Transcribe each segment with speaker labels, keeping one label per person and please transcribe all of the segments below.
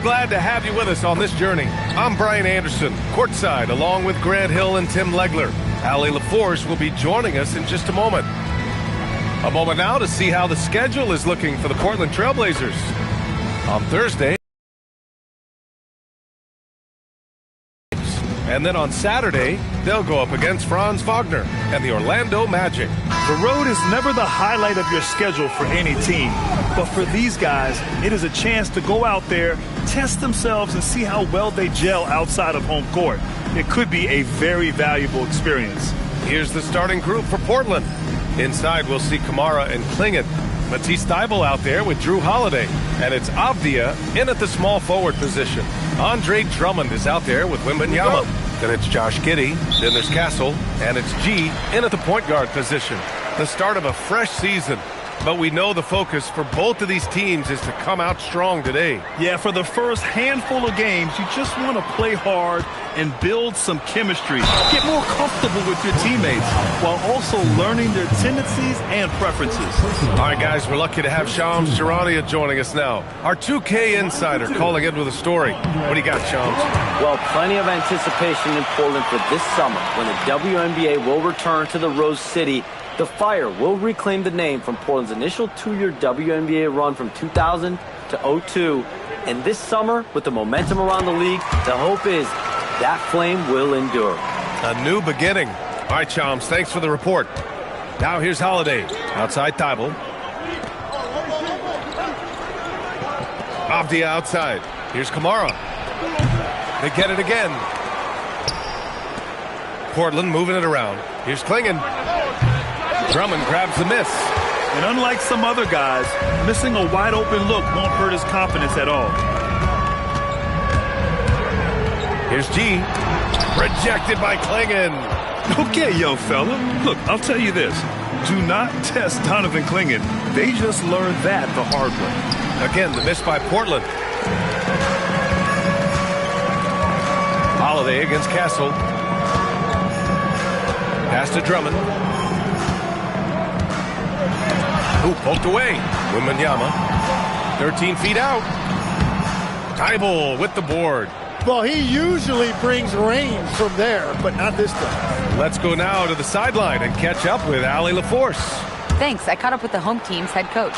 Speaker 1: glad to have you with us on this journey. I'm Brian Anderson, courtside, along with Grant Hill and Tim Legler. Allie LaForce will be joining us in just a moment. A moment now to see how the schedule is looking for the Portland Trailblazers. On Thursday, and then on Saturday, they'll go up against Franz Wagner and the Orlando Magic.
Speaker 2: The road is never the highlight of your schedule for any team. But for these guys, it is a chance to go out there, test themselves, and see how well they gel outside of home court. It could be a very valuable experience.
Speaker 1: Here's the starting group for Portland. Inside, we'll see Kamara and Klingon. Matisse Thybulle out there with Drew Holiday. And it's Avdia in at the small forward position. Andre Drummond is out there with Wembanyama. Then it's Josh Giddey. Then there's Castle. And it's G in at the point guard position. The start of a fresh season. But we know the focus for both of these teams is to come out strong today.
Speaker 2: Yeah, for the first handful of games, you just want to play hard and build some chemistry. Get more comfortable with your teammates while also learning their tendencies and preferences.
Speaker 1: All right, guys, we're lucky to have Shams Charania joining us now. Our 2K insider calling in with a story. What do you got, Shams?
Speaker 3: Well, plenty of anticipation in Portland for this summer when the WNBA will return to the Rose City. The Fire will reclaim the name from Portland's initial 2-year WNBA run from 2000 to 02. And this summer, with the momentum around the league, the hope is that flame will endure.
Speaker 1: A new beginning. All right, Shams, thanks for the report. Now here's Holiday. Outside Thybulle. Avdia outside. Here's Kamara. They get it again. Portland moving it around. Here's Klingon. Drummond grabs the miss.
Speaker 2: And unlike some other guys, missing a wide-open look won't hurt his confidence at all.
Speaker 1: Here's G. Rejected by Klingon.
Speaker 2: Okay, young fella. Look, I'll tell you this. Do not test Donovan Klingon. They just learned that the hard way.
Speaker 1: Again, the miss by Portland. Holiday against Castle. Pass to Drummond. Ooh, poked away. Wembanyama. 13 feet out. Thybulle with the board.
Speaker 4: Well, he usually brings range from there, but not this time.
Speaker 1: Let's go now to the sideline and catch up with Allie LaForce.
Speaker 5: Thanks. I caught up with the home team's head coach.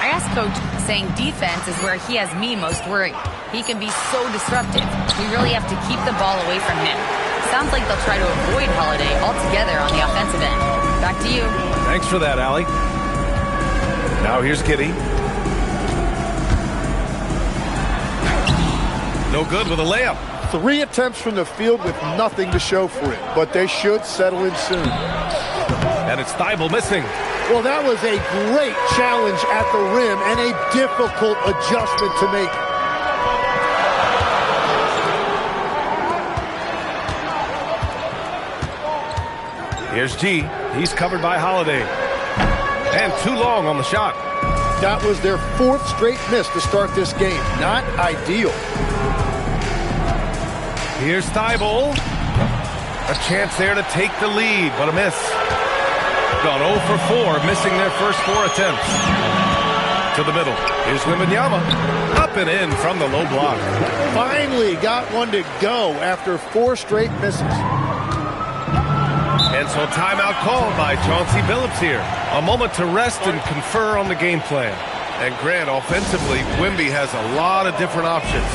Speaker 5: I asked Coach, saying defense is where he has me most worried. He can be so disruptive. We really have to keep the ball away from him. Sounds like they'll try to avoid Holiday altogether on the offensive end. Back to you.
Speaker 1: Thanks for that, Allie. Now here's Giddey. No good with a layup.
Speaker 4: 3 attempts from the field with nothing to show for it, but they should settle in soon.
Speaker 1: And it's Thybulle missing.
Speaker 4: Well, that was a great challenge at the rim and a difficult adjustment to make.
Speaker 1: Here's G. He's covered by Holiday. And too long on the shot.
Speaker 4: That was their 4th straight miss to start this game. Not ideal.
Speaker 1: Here's Thybulle. A chance there to take the lead, but a miss. Gone 0 for 4, missing their first 4 attempts. To the middle. Here's Wembanyama. Up and in from the low block.
Speaker 4: Finally got one to go after 4 straight misses.
Speaker 1: And so timeout called by Chauncey Billups here. A moment to rest and confer on the game plan. And Grant, offensively, Wemby has a lot of different options.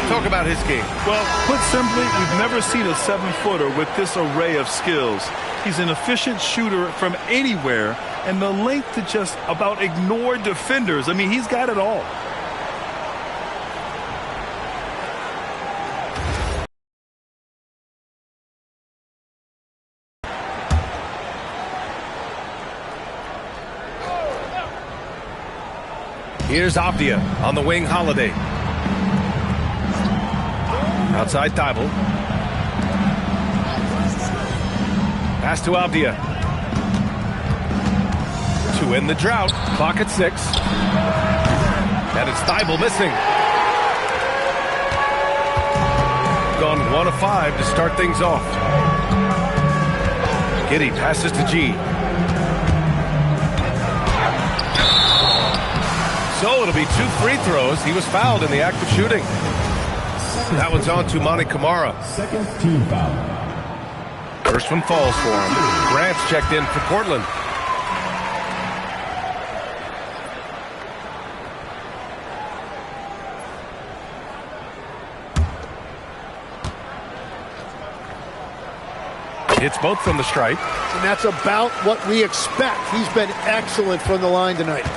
Speaker 1: Talk about his game.
Speaker 2: Well, put simply, we've never seen a 7-footer with this array of skills. He's an efficient shooter from anywhere, and the length to just about ignore defenders. I mean, he's got it all.
Speaker 1: Here's Avdia on the wing, Holiday. Outside Thybulle. Pass to Avdia. To end the drought. Clock at 6. And it's Thybulle missing. Gone 1 of 5 to start things off. Giddey passes to G. So it'll be 2 free throws. He was fouled in the act of shooting. That one's on to Monty Kamara.
Speaker 6: Second team foul.
Speaker 1: First one falls for him. Grant's checked in for Portland. Hits both from the stripe.
Speaker 4: And that's about what we expect. He's been excellent from the line tonight.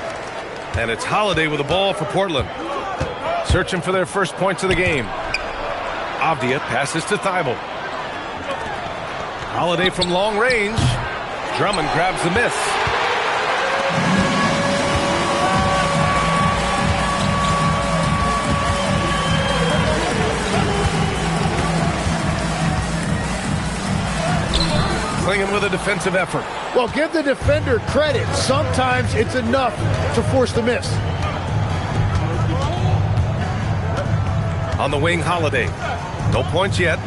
Speaker 1: And it's Holiday with the ball for Portland. Searching for their first points of the game. Avdia passes to Thibault. Holiday from long range. Drummond grabs the miss. Clinging with a defensive effort.
Speaker 4: Well, give the defender credit. Sometimes it's enough to force the miss.
Speaker 1: On the wing, Holiday. No points yet.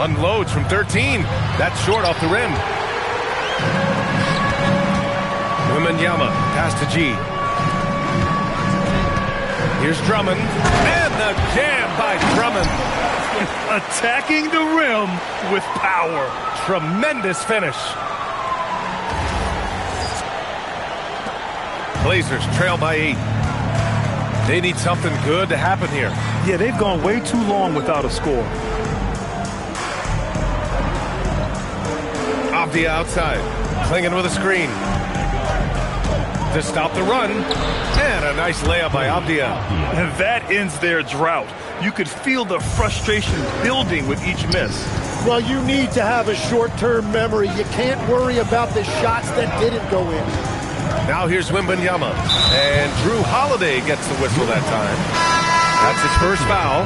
Speaker 1: Unloads from 13. That's short off the rim. Wembanyama pass to G. Here's Drummond. And the jam by Drummond.
Speaker 2: Attacking the rim with power.
Speaker 1: Tremendous finish. Blazers trail by 8. They need something good to happen here.
Speaker 2: Yeah, they've gone way too long without a score.
Speaker 1: Avdia outside. Clinging with a screen. To stop the run. And a nice layup by Avdia.
Speaker 2: And that ends their drought. You could feel the frustration building with each miss.
Speaker 4: Well, you need to have a short-term memory. You can't worry about the shots that didn't go in.
Speaker 1: Now here's Wembanyama. And Drew Holiday gets the whistle that time. That's his first foul.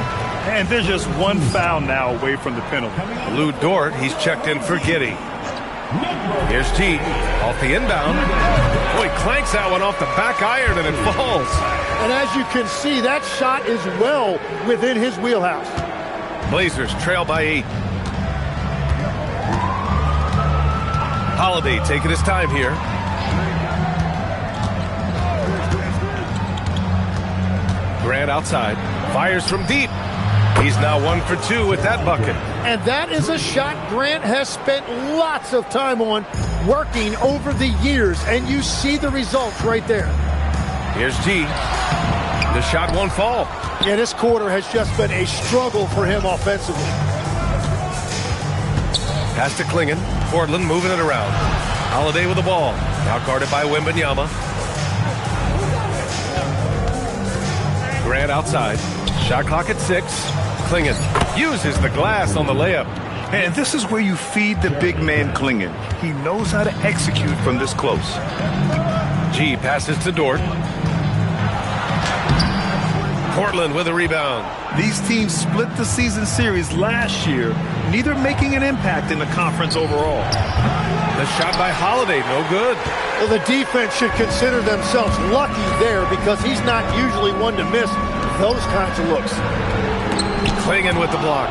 Speaker 2: And there's just one foul now away from the penalty.
Speaker 1: Lou Dort, he's checked in for Giddey. Here's G. Off the inbound. Boy, clanks that one off the back iron and it falls.
Speaker 4: And as you can see, that shot is well within his wheelhouse.
Speaker 1: Blazers trail by 8. Holiday taking his time here. Grant outside. Fires from deep. He's now 1 for 2 with that bucket.
Speaker 4: And that is a shot Grant has spent lots of time on working over the years. And you see the results right there.
Speaker 1: Here's G. The shot won't fall.
Speaker 4: Yeah, this quarter has just been a struggle for him offensively.
Speaker 1: Pass to Klingon. Portland moving it around. Holiday with the ball. Now guarded by Wembanyama. Grant outside. Shot clock at 6. Klingon uses the glass on the layup.
Speaker 2: And this is where you feed the big man Klingon. He knows how to execute from this close.
Speaker 1: G passes to Dort. Portland with a rebound.
Speaker 2: These teams split the season series last year, neither making an impact in the conference overall.
Speaker 1: The shot by Holiday, no good.
Speaker 4: Well, the defense should consider themselves lucky there because he's not usually one to miss those kinds of looks.
Speaker 1: Klingon with the block.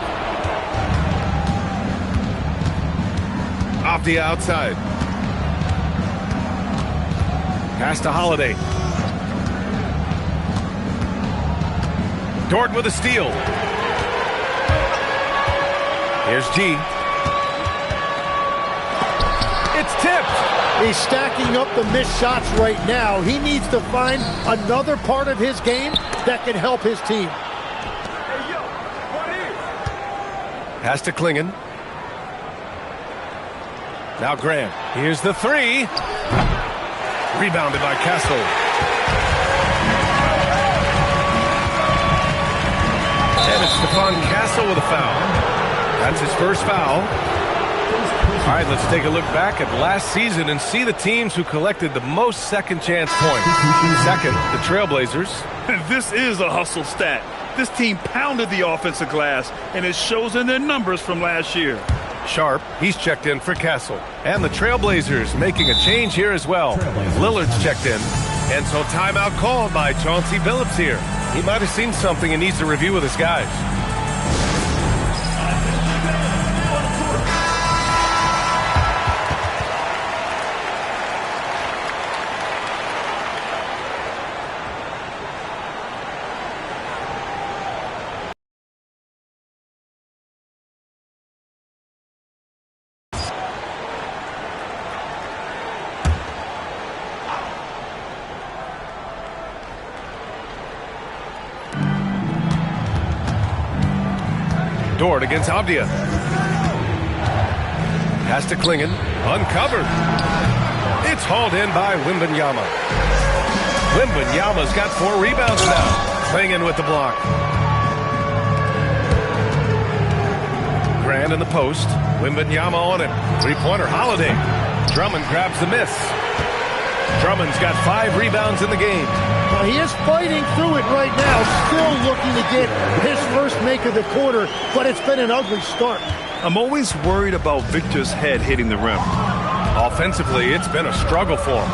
Speaker 1: Off the outside. Pass to Holiday. Dort with a steal. Here's G. It's tipped.
Speaker 4: He's stacking up the missed shots right now. He needs to find another part of his game that can help his team.
Speaker 1: Pass to Klingon. Now Grant. Here's the 3. Rebounded by Castle. And it's Stephon Castle with a foul. That's his first foul. All right, let's take a look back at last season and see the teams who collected the most second chance points. Second, the Trailblazers.
Speaker 2: This is a hustle stat. This team pounded the offensive glass, and it shows in their numbers from last year.
Speaker 1: Sharp, he's checked in for Castle. And the Trailblazers making a change here as well. Lillard's checked in. And so timeout called by Chauncey Billups here. He might have seen something and needs to review with his guys. Dort against Avdia. Pass to Klingen. Uncovered. It's hauled in by Wembanyama. Wembanyama's got 4 rebounds now. Klingen with the block. Grant in the post. Wembanyama on him. Three-pointer Holiday. Drummond grabs the miss. Drummond's got 5 rebounds in the game.
Speaker 4: Well, he is fighting through it right now, still looking to get his first make of the quarter, but it's been an ugly start.
Speaker 2: I'm always worried about Victor's head hitting the rim.
Speaker 1: Offensively, it's been a struggle for him.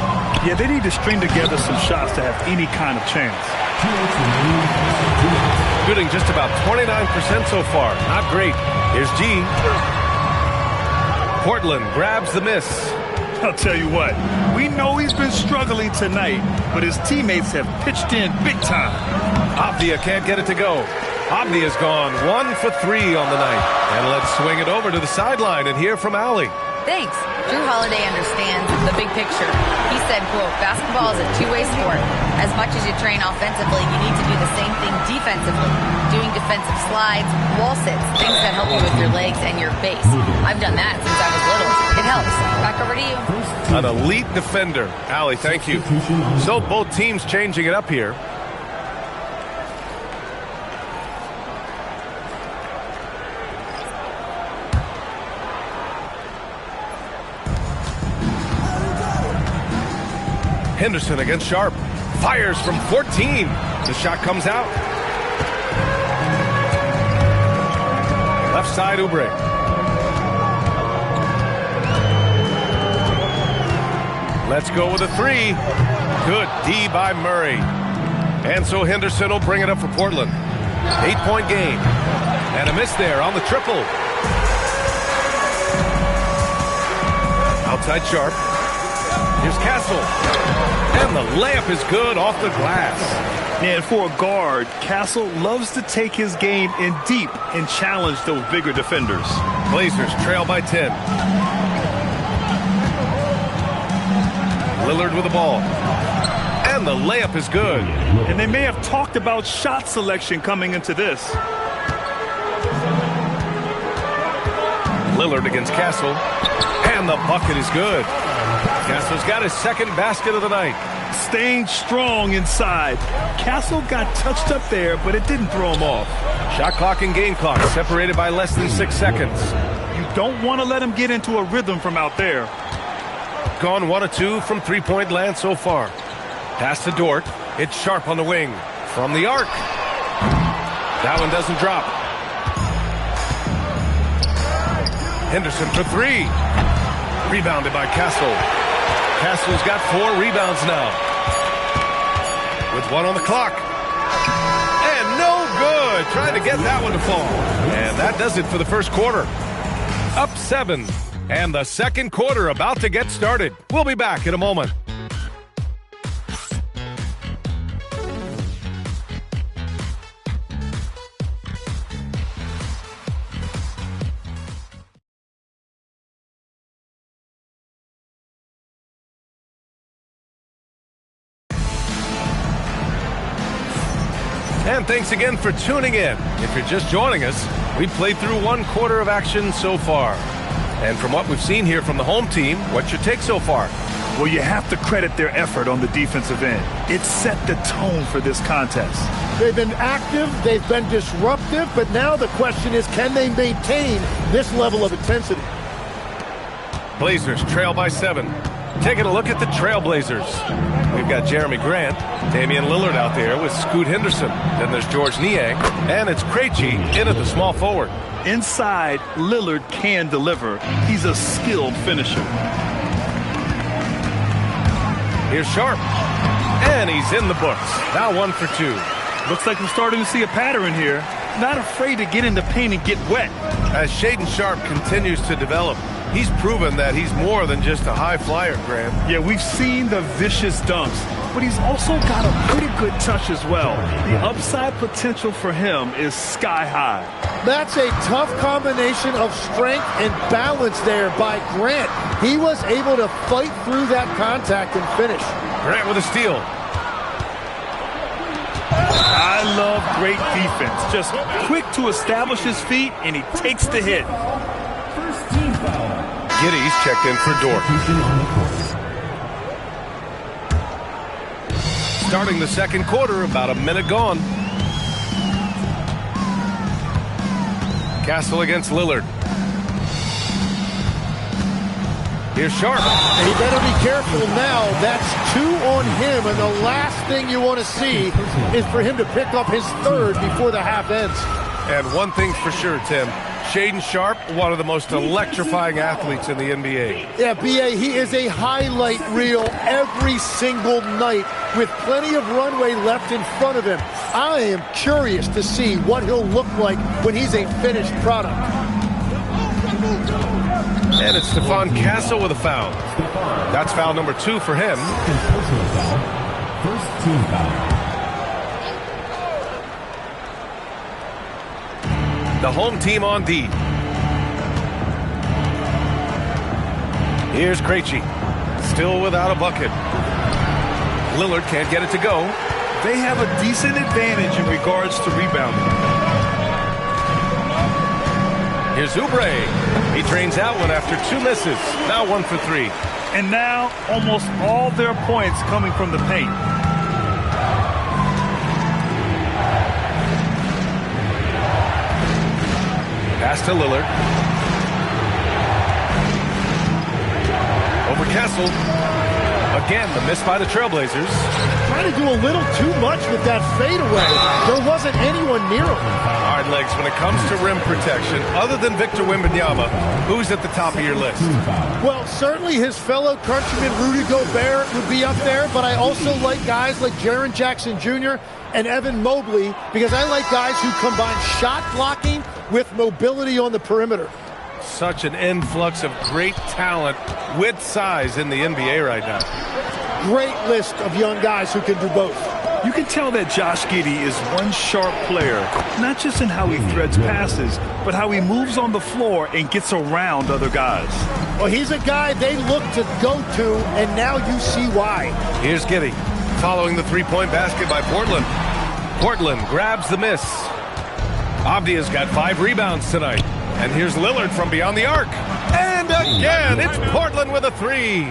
Speaker 2: Yeah, they need to string together some shots to have any kind of chance.
Speaker 1: Shooting just about 29% so far. Not great. Here's G. Portland grabs the miss.
Speaker 2: I'll tell you what, we know he's been struggling tonight, but his teammates have pitched in big time.
Speaker 1: Avdia can't get it to go. Avdia's gone 1 for 3 on the night. And let's swing it over to the sideline and hear from Allie.
Speaker 5: Thanks. Drew Holiday understands the big picture. He said, quote, basketball is a two-way sport. As much as you train offensively, you need to do the same thing defensively. Doing defensive slides, wall sits, things that help you with your legs and your base. I've done that since I was little. It helps. Back over to you.
Speaker 1: An elite defender. Allie, thank you. So both teams changing it up here. Henderson against Sharp. Fires from 14. The shot comes out. Left side, Oubre. Let's go with a 3. Good D by Murray. And so Henderson will bring it up for Portland. 8-point game. And a miss there on the triple. Outside Sharp. Here's Castle. And the layup is good off the glass.
Speaker 2: And for a guard, Castle loves to take his game in deep and challenge those bigger defenders.
Speaker 1: Blazers trail by 10. Lillard with the ball. And the layup is good.
Speaker 2: And they may have talked about shot selection coming into this.
Speaker 1: Lillard against Castle. And the bucket is good. Castle's got his second basket of the night.
Speaker 2: Staying strong inside. Castle got touched up there, but it didn't throw him off.
Speaker 1: Shot clock and game clock separated by less than 6 seconds.
Speaker 2: You don't want to let him get into a rhythm from out there.
Speaker 1: Gone 1 of 2 from three-point land so far. Pass to Dort. It's Sharp on the wing. From the arc. That one doesn't drop. Henderson for 3. Rebounded by Castle. Castle's got 4 rebounds now. With 1 on the clock. And no good. Trying to get that one to fall. And that does it for the first quarter. Up 7. And the second quarter about to get started. We'll be back in a moment. And thanks again for tuning in. If you're just joining us, we've played through 1 quarter of action so far. And from what we've seen here from the home team, what's your take so far?
Speaker 2: Well, you have to credit their effort on the defensive end. It set the tone for this contest.
Speaker 4: They've been active, they've been disruptive, but now the question is, can they maintain this level of intensity?
Speaker 1: Blazers trail by 7. Taking a look at the Trailblazers. We've got Jeremy Grant, Damian Lillard out there with Scoot Henderson. Then there's George Niang, and it's Krejci in at the small forward.
Speaker 2: Inside, Lillard can deliver. He's a skilled finisher.
Speaker 1: Here's Sharp, and he's in the books. Now 1 for 2.
Speaker 2: Looks like we're starting to see a pattern here. Not afraid to get in the paint and get wet.
Speaker 1: As Shaedon Sharp continues to develop, he's proven that he's more than just a high flyer, Grant.
Speaker 2: Yeah, we've seen the vicious dunks, but he's also got a pretty good touch as well. The upside potential for him is sky high.
Speaker 4: That's a tough combination of strength and balance there by Grant. He was able to fight through that contact and finish.
Speaker 1: Grant with a steal.
Speaker 2: I love great defense. Just quick to establish his feet, and he takes the hit.
Speaker 1: Giddy's checked in for Dort. Starting the second quarter, about a minute gone. Castle against Lillard. Here's Sharp.
Speaker 4: He better be careful now. That's 2 on him, and the last thing you want to see is for him to pick up his third before the half ends.
Speaker 1: And one thing's for sure, Tim. Shaedon Sharp, one of the most electrifying athletes in the NBA.
Speaker 4: Yeah, B.A., he is a highlight reel every single night with plenty of runway left in front of him. I am curious to see what he'll look like when he's a finished product.
Speaker 1: And it's Stephon Castle with a foul. That's foul number 2 for him.
Speaker 6: First team foul.
Speaker 1: The home team on D. Here's Krejci. Still without a bucket. Lillard can't get it to go.
Speaker 2: They have a decent advantage in regards to rebounding.
Speaker 1: Here's Oubre. He drains that one after 2 misses. Now 1 for 3.
Speaker 2: And now almost all their points coming from the paint.
Speaker 1: Pass to Lillard. Over Castle. Again, the miss by the Trailblazers.
Speaker 4: Trying to do a little too much with that fadeaway. There wasn't anyone near him.
Speaker 1: All right, Legs, when it comes to rim protection, other than Victor Wembanyama, who's at the top of your list?
Speaker 4: Well, certainly his fellow countryman Rudy Gobert would be up there, but I also like guys like Jaren Jackson Jr. and Evan Mobley because I like guys who combine shot blocking with mobility on the perimeter.
Speaker 1: Such an influx of great talent with size in the NBA right now.
Speaker 4: Great list of young guys who can do both.
Speaker 2: You can tell that Josh Giddey is one sharp player, not just in how he threads passes, but how he moves on the floor and gets around other guys.
Speaker 4: Well, he's a guy they look to go to, and now you see why.
Speaker 1: Here's Giddey following the three-point basket by Portland. Portland grabs the miss. Avdia's got 5 rebounds tonight. And here's Lillard from beyond the arc. And again, it's Portland with a 3.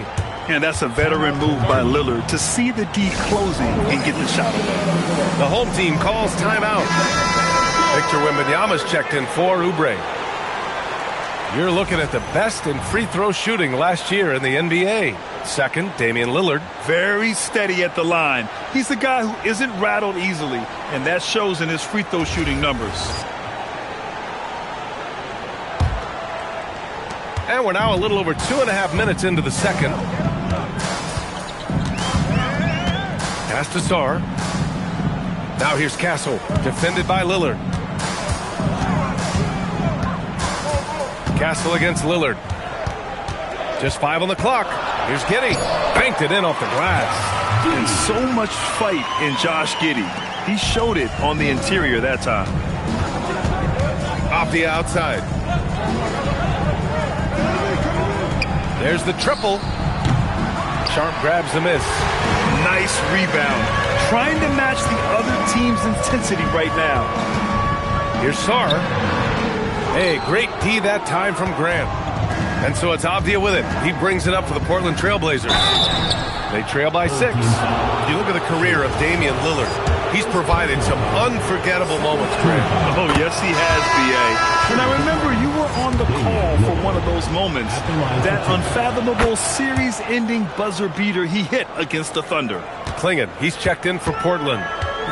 Speaker 2: And that's a veteran move by Lillard to see the D closing and get the shot away.
Speaker 1: The home team calls timeout. Victor Wembanyama's checked in for Oubre. You're looking at the best in free throw shooting last year in the NBA. Second, Damian Lillard.
Speaker 2: Very steady at the line. He's the guy who isn't rattled easily, and that shows in his free throw shooting numbers.
Speaker 1: And we're now a little over 2.5 minutes into the second. Pass to Sarr. Now here's Castle, defended by Lillard. Castle against Lillard. Just 5 on the clock. Here's Giddey. Banked it in off the glass.
Speaker 2: And so much fight in Josh Giddey. He showed it on the interior that time.
Speaker 1: Off the outside. There's the triple. Sharp grabs the miss.
Speaker 2: Nice rebound. Trying to match the other team's intensity right now.
Speaker 1: Here's Sarr. Hey, great D that time from Grant. And so it's Avdia with it. He brings it up for the Portland Trailblazers. They trail by 6. You look at the career of Damian Lillard. He's provided some unforgettable moments, Grant.
Speaker 2: Oh, yes, he has, B.A. And I remember you were on the call for one of those moments. That unfathomable series-ending buzzer beater he hit against the Thunder.
Speaker 1: Clingan, he's checked in for Portland.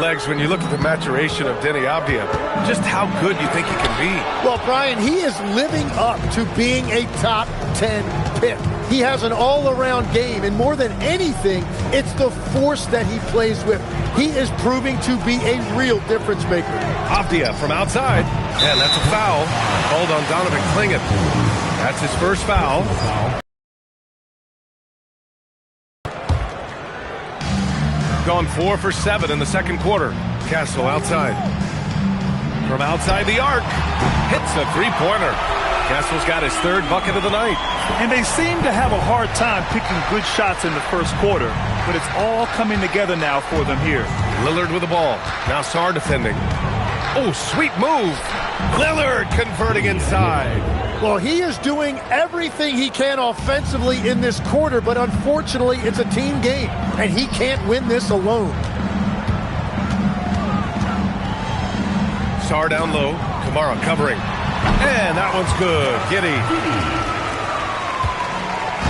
Speaker 1: Legs, when you look at the maturation of Denny Avdia, just how good you think he can be.
Speaker 4: Well, Brian, he is living up to being a top 10 pick. He has an all-around game, and more than anything, it's the force that he plays with. He is proving to be a real difference maker.
Speaker 1: Avdia from outside, and that's a foul. Called on Donovan Clingan. That's his first foul. Gone 4 for 7 in the second quarter. Castle outside. From outside the arc. Hits a three-pointer. Castle's got his 3rd bucket of the night.
Speaker 2: And they seem to have a hard time picking good shots in the first quarter, but it's all coming together now for them here.
Speaker 1: Lillard with the ball. Now Sarr defending. Oh, sweet move. Lillard converting inside.
Speaker 4: Well, he is doing everything he can offensively in this quarter, but unfortunately, it's a team game, and he can't win this alone.
Speaker 1: Sarr down low. Kamara covering. And that one's good. Giddey.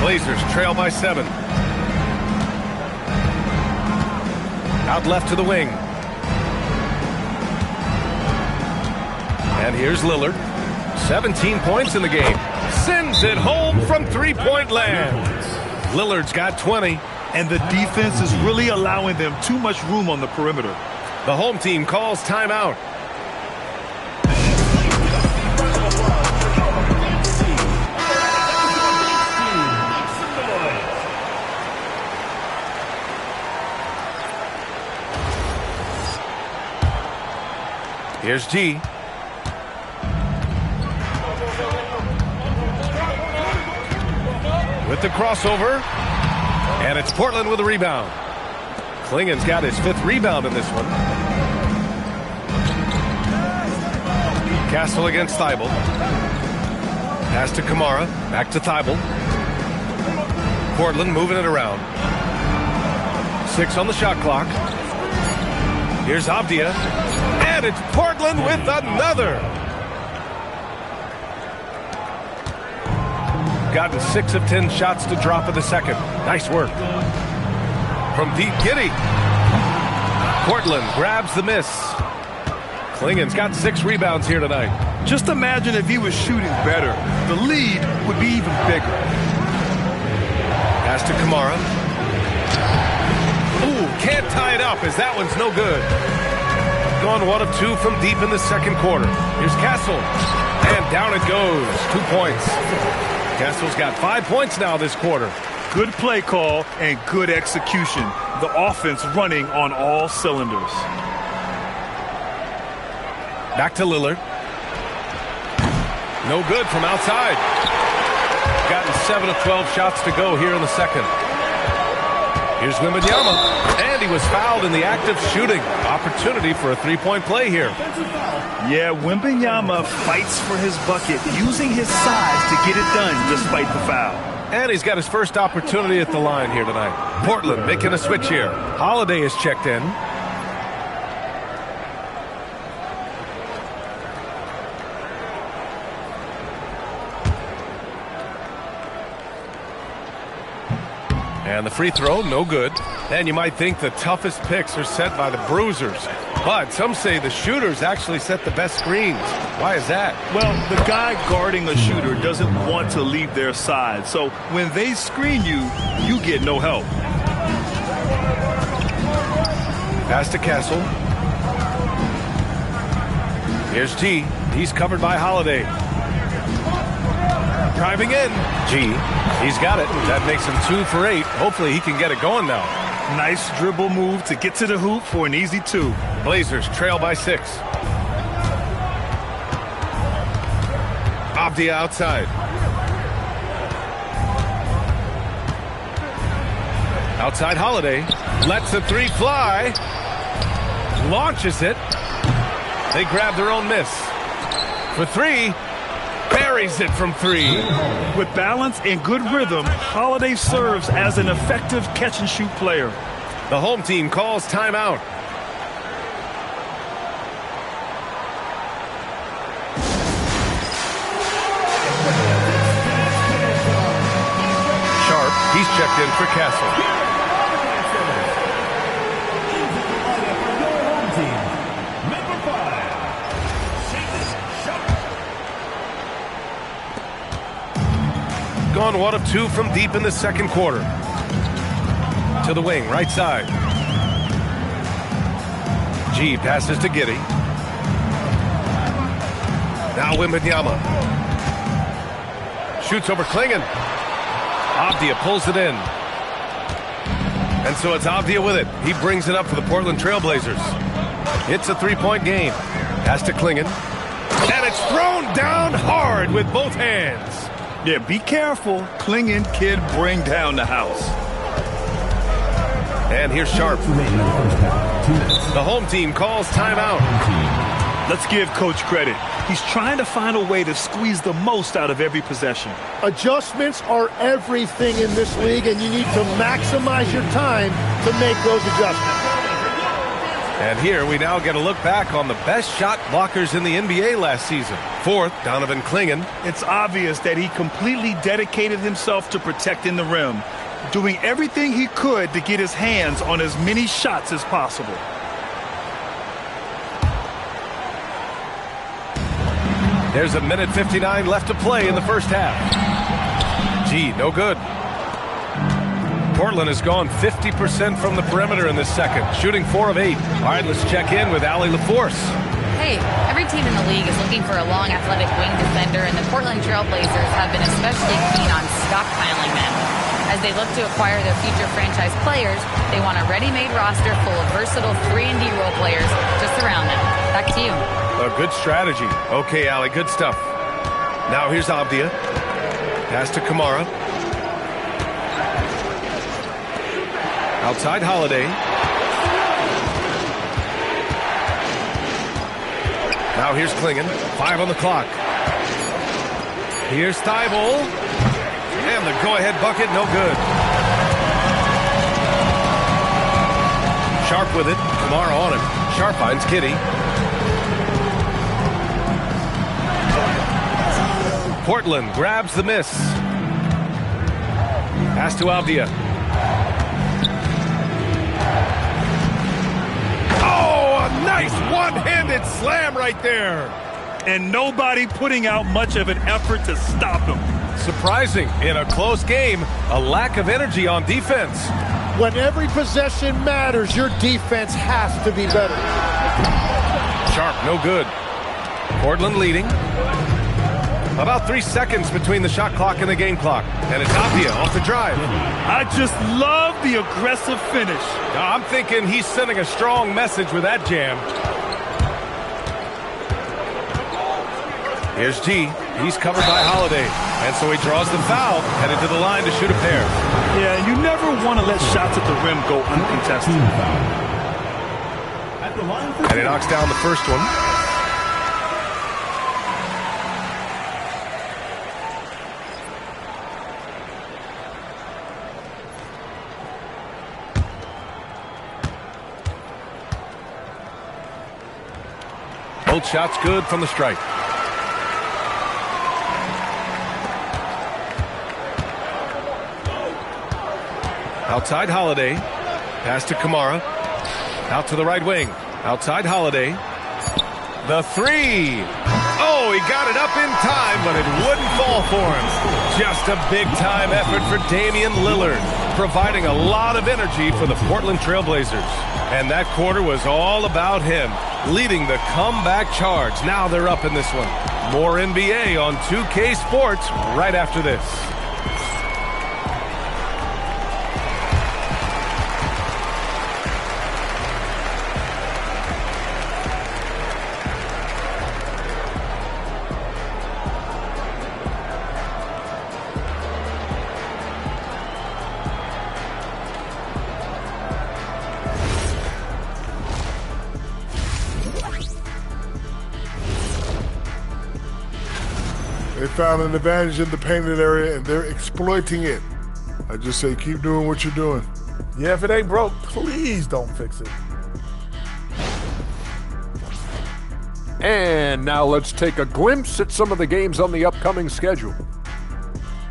Speaker 1: Blazers trail by 7. Out left to the wing. And here's Lillard. 17 points in the game. Sends it home from three-point land. Lillard's got 20.
Speaker 2: And the defense is really allowing them too much room on the perimeter.
Speaker 1: The home team calls timeout. Here's G. With the crossover. And it's Portland with a rebound. Klingen's got his 5th rebound in this one. Castle against Thibault. Pass to Kamara. Back to Thibault. Portland moving it around. 6 on the shot clock. Here's Avdia. And it's Portland with another. Gotten 6 of 10 shots to drop in the second. Nice work. From deep, Giddey. Portland grabs the miss. Klingen's got 6 rebounds here tonight.
Speaker 2: Just imagine if he was shooting better. The lead would be even bigger.
Speaker 1: Pass to Kamara. Ooh, can't tie it up as that one's no good. Gone 1 of 2 from deep in the second quarter. Here's Castle. And down it goes. 2 points. Castle's got 5 points now this quarter.
Speaker 2: Good play call and good execution. The offense running on all cylinders.
Speaker 1: Back to Lillard. No good from outside. Gotten 7 of 12 shots to go here in the second. Here's Wembanyama. And he was fouled in the act of shooting. Opportunity for a 3-point play here.
Speaker 2: Yeah, Wembanyama fights for his bucket, using his size to get it done despite the foul.
Speaker 1: And he's got his first opportunity at the line here tonight. Portland making a switch here. Holiday is checked in. And the free throw, no good. And you might think the toughest picks are set by the bruisers. But some say the shooters actually set the best screens. Why is that?
Speaker 2: Well, the guy guarding a shooter doesn't want to leave their side. So when they screen you, you get no help.
Speaker 1: Pass to Castle. Here's G. He's covered by Holiday. Driving in. G. He's got it. That makes him 2 for 8. Hopefully he can get it going now.
Speaker 2: Nice dribble move to get to the hoop for an easy 2.
Speaker 1: Blazers trail by 6. Avdia outside. Outside Holiday. Lets the 3 fly. Launches it. They grab their own miss. For 3. Buries it from 3.
Speaker 2: With balance and good rhythm, Holiday serves as an effective catch-and-shoot player.
Speaker 1: The home team calls timeout. Sharp, he's checked in for Castle. Gone 1 of 2 from deep in the second quarter. To the wing, right side. G passes to Giddey. Now Wembanyama. Shoots over Klingen. Avdia pulls it in. And so it's Avdia with it. He brings it up for the Portland Trailblazers. It's a 3-point game. Pass to Klingen. And it's thrown down hard with both hands.
Speaker 2: Yeah, be careful. Klingen kid bring down the house.
Speaker 1: And here's Sharp. The home team calls timeout.
Speaker 2: Let's give Coach credit. He's trying to find a way to squeeze the most out of every possession.
Speaker 4: Adjustments are everything in this league, and you need to maximize your time to make those adjustments.
Speaker 1: And here we now get a look back on the best shot blockers in the NBA last season. Fourth, Donovan Clingan.
Speaker 2: It's obvious that he completely dedicated himself to protecting the rim, doing everything he could to get his hands on as many shots as possible.
Speaker 1: There's a minute 59 left to play in the first half. No good. Portland has gone 50% from the perimeter in this second, shooting 4 of 8. All right, let's check in with Allie LaForce.
Speaker 5: Hey, every team in the league is looking for a long, athletic wing defender, and the Portland Trailblazers have been especially keen on stockpiling them. As they look to acquire their future franchise players, they want a ready-made roster full of versatile 3-and-D role players to surround them. Back to you.
Speaker 1: A good strategy. Okay, Allie, good stuff. Now here's Avdia. Pass to Kamara. Outside Holiday. Now here's Clingan. 5 on the clock. Here's Thibault. And the go-ahead bucket, no good. Sharp with it. Kamara on him. Sharp finds Kitty. Portland grabs the miss. Pass to Avdia. Oh, a nice one-handed slam right there.
Speaker 2: And nobody putting out much of an effort to stop him.
Speaker 1: Surprising, in a close game, a lack of energy on defense.
Speaker 4: When every possession matters, your defense has to be better.
Speaker 1: Sharp, no good. Portland leading. About 3 seconds between the shot clock and the game clock. And it's Avdia off the drive.
Speaker 2: I just love the aggressive finish.
Speaker 1: I'm thinking he's sending a strong message with that jam. Here's G. He's covered by Holiday. And so he draws the foul, headed to the line to shoot a pair.
Speaker 2: Yeah, you never want to let shots at the rim go uncontested.
Speaker 1: And he knocks down the first one. Both shots good from the stripe. Outside Holiday. Pass to Kamara. Out to the right wing. Outside Holiday. The three. Oh, he got it up in time, but it wouldn't fall for him. Just a big-time effort for Damian Lillard, providing a lot of energy for the Portland Trailblazers. And that quarter was all about him, leading the comeback charge. Now they're up in this one. More NBA on 2K Sports right after this.
Speaker 6: They found an advantage in the painted area, and they're exploiting it. I just say keep doing what you're doing.
Speaker 7: Yeah, if it ain't broke, please don't fix it.
Speaker 8: And now let's take a glimpse at some of the games on the upcoming schedule.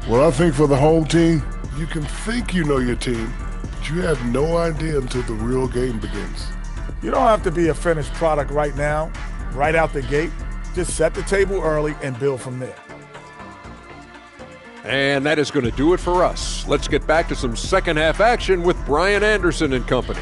Speaker 6: Well, I think for the home team, you can think you know your team, but you have no idea until the real game begins.
Speaker 7: You don't have to be a finished product right now, right out the gate. Just set the table early and build from there.
Speaker 8: And that is going to do it for us. Let's get back to some second half action with Brian Anderson and company.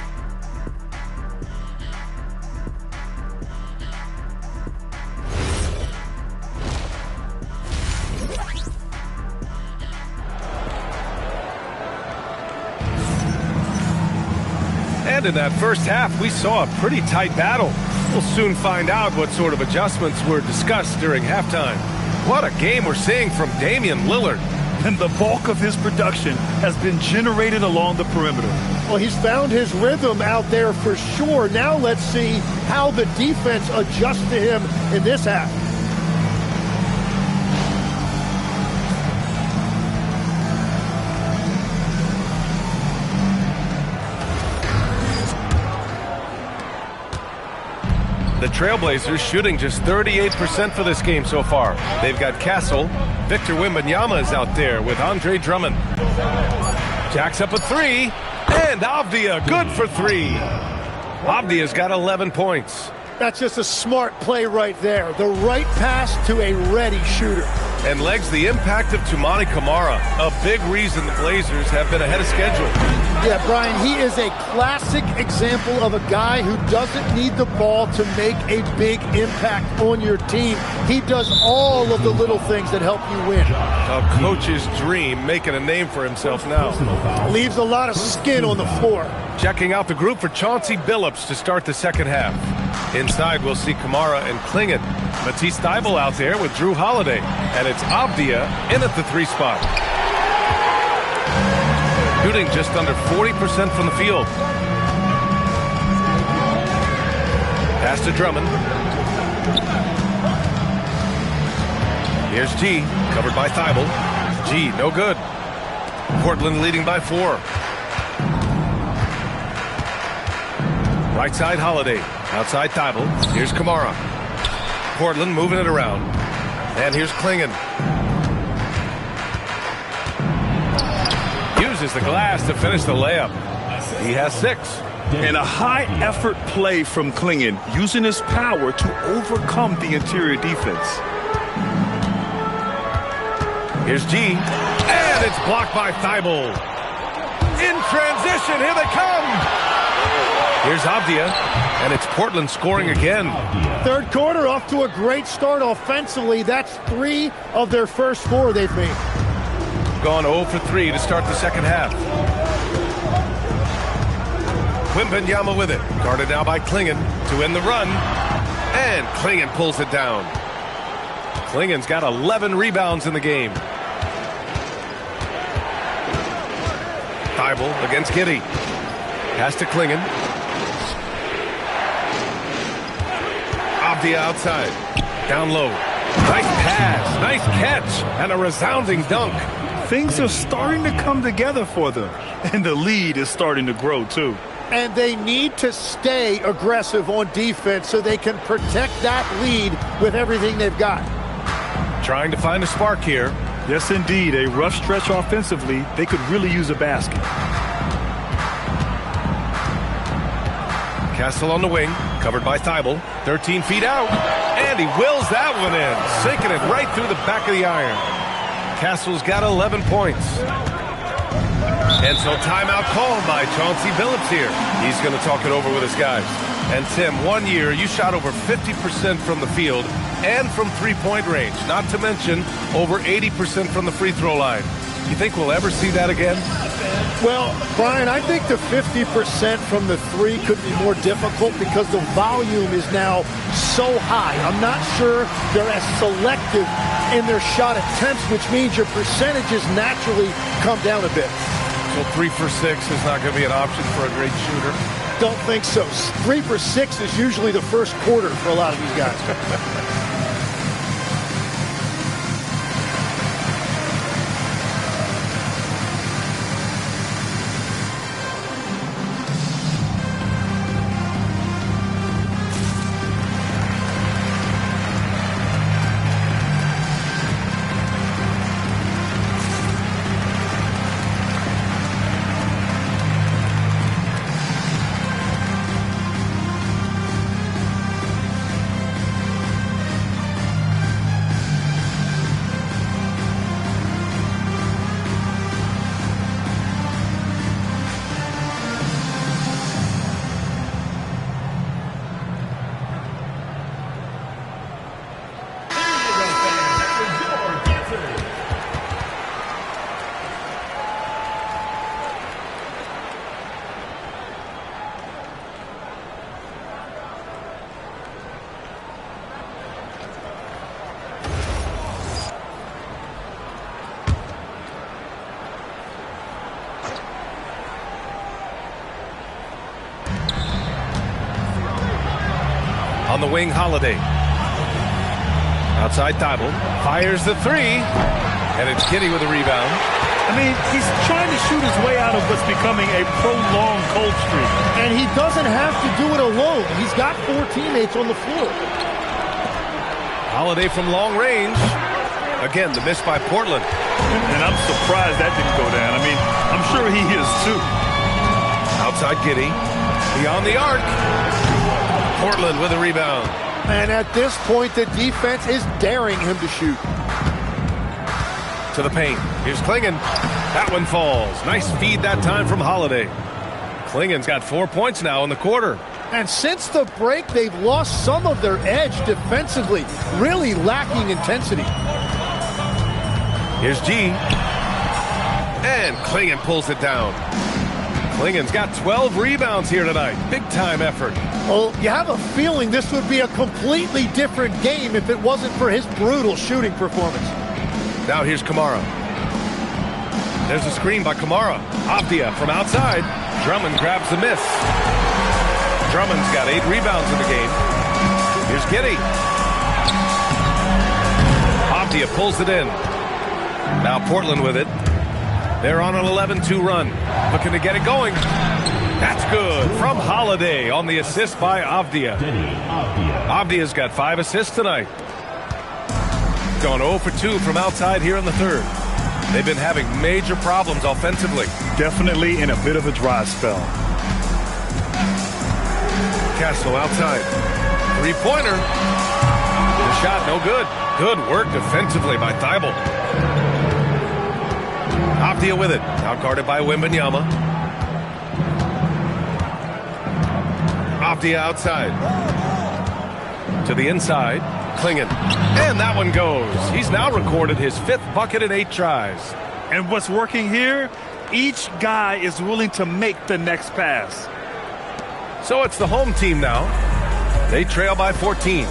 Speaker 1: And in that first half, we saw a pretty tight battle. We'll soon find out what sort of adjustments were discussed during halftime. What a game we're seeing from Damian Lillard.
Speaker 2: And the bulk of his production has been generated along the perimeter.
Speaker 4: Well, he's found his rhythm out there for sure. Now let's see how the defense adjusts to him in this half.
Speaker 1: The Trailblazers shooting just 38% for this game so far. They've got Castle. Victor Wembanyama is out there with Andre Drummond. Jacks up a three. And Avdia, good for three. Avdia's got 11 points.
Speaker 4: That's just a smart play right there. The right pass to a ready shooter.
Speaker 1: And legs the impact of Toumani Camara, a big reason the Blazers have been ahead of schedule.
Speaker 4: Yeah, Brian, he is a classic example of a guy who doesn't need the ball to make a big impact on your team. He does all of the little things that help you win.
Speaker 1: A coach's dream, making a name for himself now.
Speaker 4: Leaves a lot of skin on the floor.
Speaker 1: Checking out the group for Chauncey Billups to start the second half. Inside, we'll see Camara and Klingon. Matisse Thybulle out there with Drew Holiday. And it's Avdia in at the three spot. Shooting just under 40% from the field. Pass to Drummond. Here's G, covered by Thybulle. G, no good. Portland leading by 4. Right side, Holiday. Outside, Thybulle. Here's Camara. Portland moving it around. And here's Klingon. Uses the glass to finish the layup. He has 6.
Speaker 2: And a high-effort play from Klingon, using his power to overcome the interior defense.
Speaker 1: Here's G. And it's blocked by Thybulle. In transition, here they come. Here's Avdia, and it's Portland scoring again.
Speaker 4: Third quarter off to a great start offensively. That's 3 of their first 4 they've made.
Speaker 1: Gone 0 for 3 to start the second half. Wembanyama with it. Guarded now by Klingon to end the run. And Klingon pulls it down. Klingon's got 11 rebounds in the game. Thybulle against Giddey. Pass to Klingon. Avdia outside. Down low. Nice pass. Nice catch. And a resounding dunk.
Speaker 2: Things are starting to come together for them. And the lead is starting to grow, too.
Speaker 4: And they need to stay aggressive on defense so they can protect that lead with everything they've got.
Speaker 1: Trying to find a spark here.
Speaker 2: Yes, indeed. A rough stretch offensively. They could really use a basket.
Speaker 1: Castle on the wing, covered by Thybulle. 13 feet out. And he wills that one in, sinking it right through the back of the iron. Castle's got 11 points. And so timeout called by Chauncey Billups here. He's going to talk it over with his guys. And Tim, 1 year, you shot over 50% from the field and from three-point range. Not to mention over 80% from the free throw line. You think we'll ever see that again?
Speaker 4: Well, Brian, I think the 50% from the 3 could be more difficult because the volume is now so high. I'm not sure they're as selective in their shot attempts, which means your percentages naturally come down a bit.
Speaker 1: So 3 for 6 is not going to be an option for a great shooter?
Speaker 4: Don't think so. 3 for 6 is usually the first quarter for a lot of these guys.
Speaker 1: On the wing, Holiday. Outside Thibault. Fires the three. And it's Kitty with a rebound.
Speaker 2: I mean, he's trying to shoot his way out of what's becoming a prolonged cold streak.
Speaker 4: And he doesn't have to do it alone. He's got 4 teammates on the floor.
Speaker 1: Holiday from long range. Again, the miss by Portland.
Speaker 2: And I'm surprised that didn't go down. I mean, I'm sure he is too.
Speaker 1: Outside Giddey. Beyond the arc. Portland with a rebound.
Speaker 4: And at this point, the defense is daring him to shoot.
Speaker 1: To the paint. Here's Klingon. That one falls. Nice feed that time from Holiday. Klingon's got 4 points now in the quarter.
Speaker 4: And since the break, they've lost some of their edge defensively. Really lacking intensity.
Speaker 1: Here's G. And Klingon pulls it down. Klingon's got 12 rebounds here tonight. Big time effort.
Speaker 4: Well, you have a feeling this would be a completely different game if it wasn't for his brutal shooting performance.
Speaker 1: Now here's Kamara. There's a screen by Kamara. Avdia from outside. Drummond grabs the miss. Drummond's got 8 rebounds in the game. Here's Giddey. Avdia pulls it in. Now Portland with it. They're on an 11-2 run. Looking to get it going. That's good from Holiday on the assist by Avdia. Avdia's got 5 assists tonight. Gone 0 for 2 from outside here in the third. They've been having major problems offensively.
Speaker 2: Definitely in a bit of a dry spell.
Speaker 1: Castle outside. 3-pointer. The shot no good. Good work defensively by Thibault. Avdia with it. Now guarded by Wembanyama. Avdia outside. To the inside. Klingon. And that one goes. He's now recorded his 5th bucket in 8 tries.
Speaker 2: And what's working here, each guy is willing to make the next pass.
Speaker 1: So it's the home team now. They trail by 14.